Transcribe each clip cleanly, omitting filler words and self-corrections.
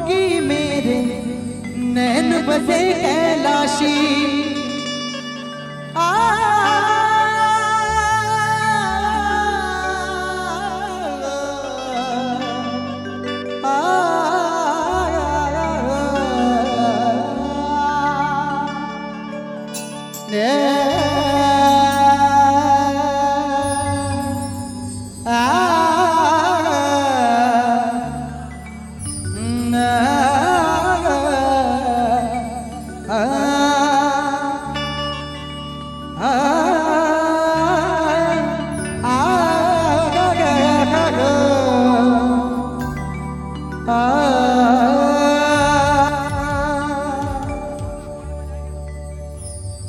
जोगी मेरे नैन बसे कैलाशी।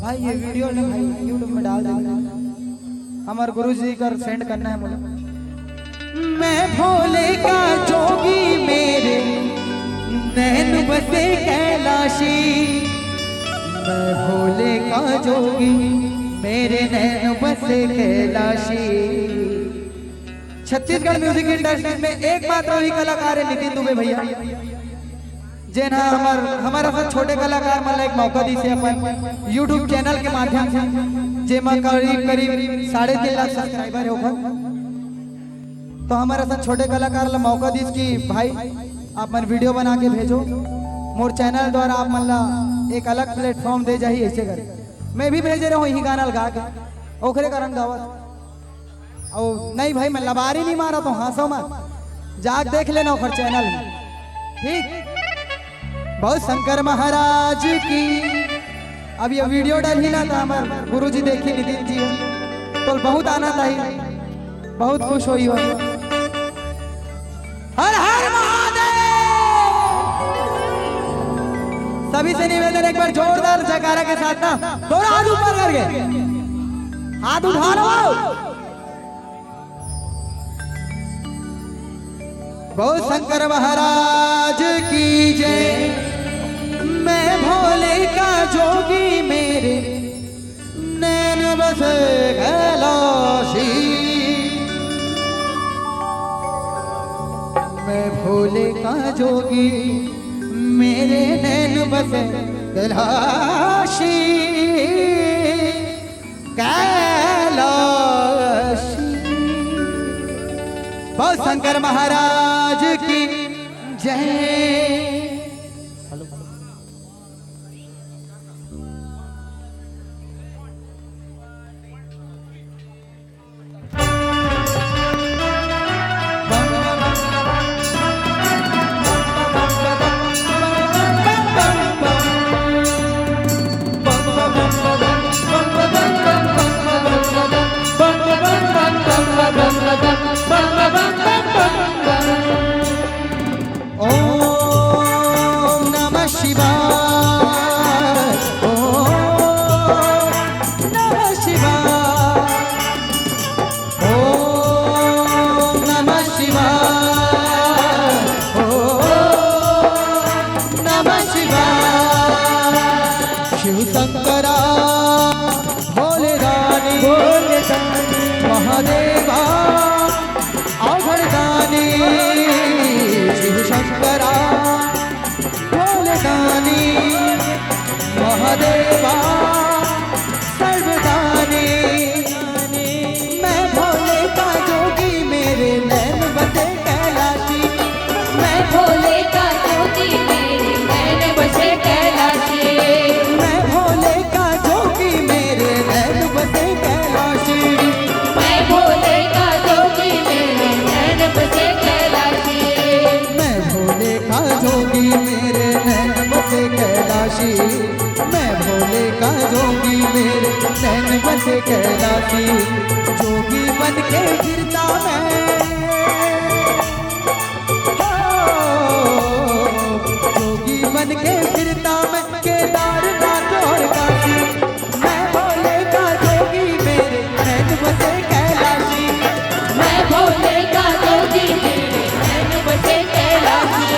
भाई ये वीडियो ने भाई यूट्यूब में डाल देना, हमारे गुरु जी का सेंड करना है मुझे। मैं भोले का जोगी मेरे नैन बसे कैलाशी। मैं भोले का जोगी मेरे नैन बसे कैलाशी। छत्तीसगढ़ म्यूजिक इंडस्ट्री में एकमात्र वही कलाकार है नितिन दुबे भैया, जेना हमारा सब छोटे कलाकार मतलब एक मौका दी से अपन यूट्यूब चैनल के माध्यम से जेमा करीब 3.5 लाख सब्सक्राइबर है। तो हमारा सब छोटे कलाकार ला मौका दी कि भाई आप मन वीडियो बना के भेजो मोर चैनल द्वारा, आप मन ला एक अलग प्लेटफॉर्म दे जाही। ऐसे कर मैं भी भेजे रहा हूँ यही गाना गा के ओखरे कारण गावत। और नहीं भाई मैं लबारी नहीं मारा तो हंसो मत, जाग देख लेना ओखर चैनल में, ठीक। बहुत शंकर महाराज की अब ये वीडियो डाली ना था हमारे गुरु जी देखी नितिन जी तो बहुत आनंद आई, बहुत खुश हुई हो। हर हर महादेव। सभी से निवेदन एक बार जोरदार जयकारा के साथ ना दोनों हाथ ऊपर करके हाथ उठा लो। बहुत शंकर महाराज की जय। मैं भोले का जोगी मेरे नैन बसे कैलाशी। मैं भोले का जोगी मेरे नैन बसे कैलाशी। कैलाशी। बहुत शंकर महाराज की जय। शंकरा भोले दानी महादेवा अवघड़दानी। शिव शंकरा भोले दानी महादेवा सर्वदानी। मैं भोले का जोगी मेरे नैन बसे कैलाशी। मैं भोले का जोगी मेरे नैन बसे कैलाशी। मैं भोले का जोगी मेरे नैन बसे कैलाशी। जोगी बन के फिरता मैं, जोगी बन के फिरता मैं केदारनाथ और काशी। मैं भोले का जोगी मेरे नैन बसे कैलाशी। मैं भोले का जोगी मेरे नैन बसे कैलाशी।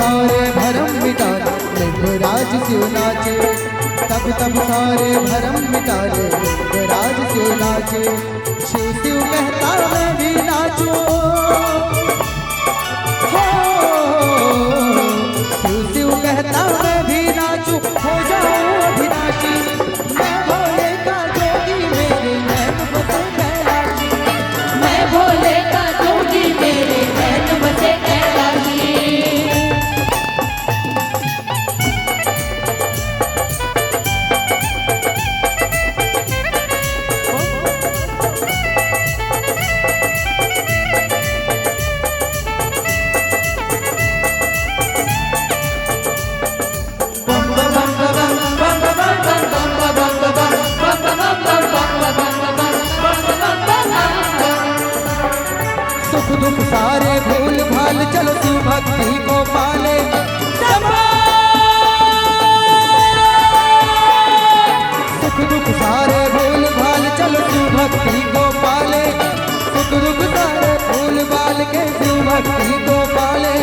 सारे भरम मिटारे लिंगराज शिव नाचे, तब सारे भरम मिटारे लिंगराज शिव नाचे। शिव शिव कहता मैं भी नाचूं, हो शिव शिव कहता मैं भी नाचूं, हो जाऊं अभिलाषी मैं भोले का जोगी मेरे नैन बसे कैलाशी। मैं भोले का जोगी मेरे नैन बसे कैलाशी। सुख दुख सारे भूल भाल चलो शिव भक्ति को पाले। सुख दुख सारे भूल भाल चलो शिव भक्ति को पाले, सुख दुख सारे भूल भाल के शिव भक्ति को पाले।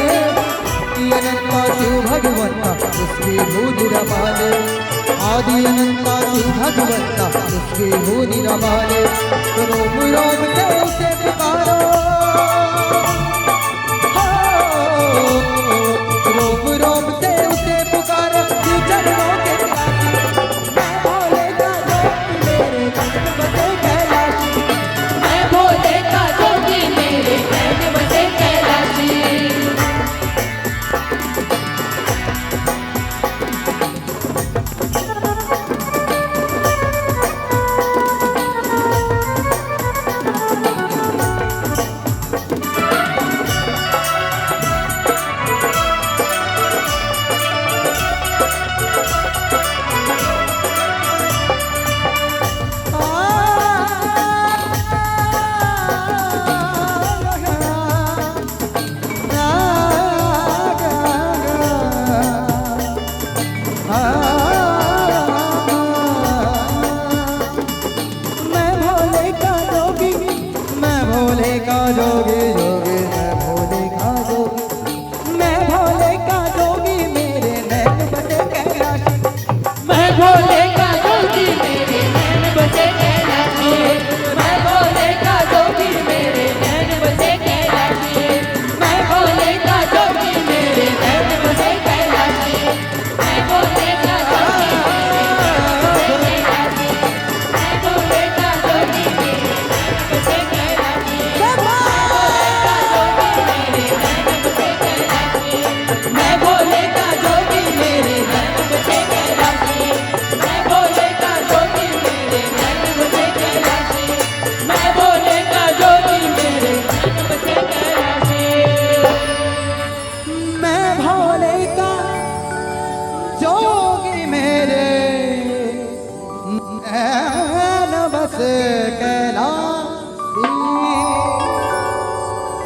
अनंता शिव भगवंता उसकी भूज रमाले, आदि अनंता शिव भगवंता उसकी भूज रमाले। रोम रोम से उसे पुकारो, रोम रोम से उसे पुकारो शिव चरणों के प्यासी। मैं भोले का जोगी मेरे नैन बसे कैलाशी। मैं भोले का जोगी मेरे नैन बसे कैलाशी। जोगी जोगी मैं भोले का जोगी, मैं भोले का जोगी मेरे नैन बसे कैलाशी। मैं भोले का जोगी मेरे नैन बसे कैलाशी। मैं भोले का जोगी मेरे नैन बसे कैलाशी। मैं भोले का जोगी मेरे नैन बसे कैलाशी। मैं भोले का जोगी मेरे नैन बसे कैलाशी। मैं भोले का जोगी मेरे नैन बसे कैलाशी। मैं भोले का जोगी मेरे नैन बसे कैलाशी। मैं भोले का जोगी मेरे नैन बसे कैलाशी। मैं भोले का जोगी मेरे नैन बसे कैलाशी। मैं भोले का जोगी मेरे नैन बसे कैलाशी।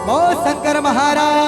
बोल शंकर महाराज।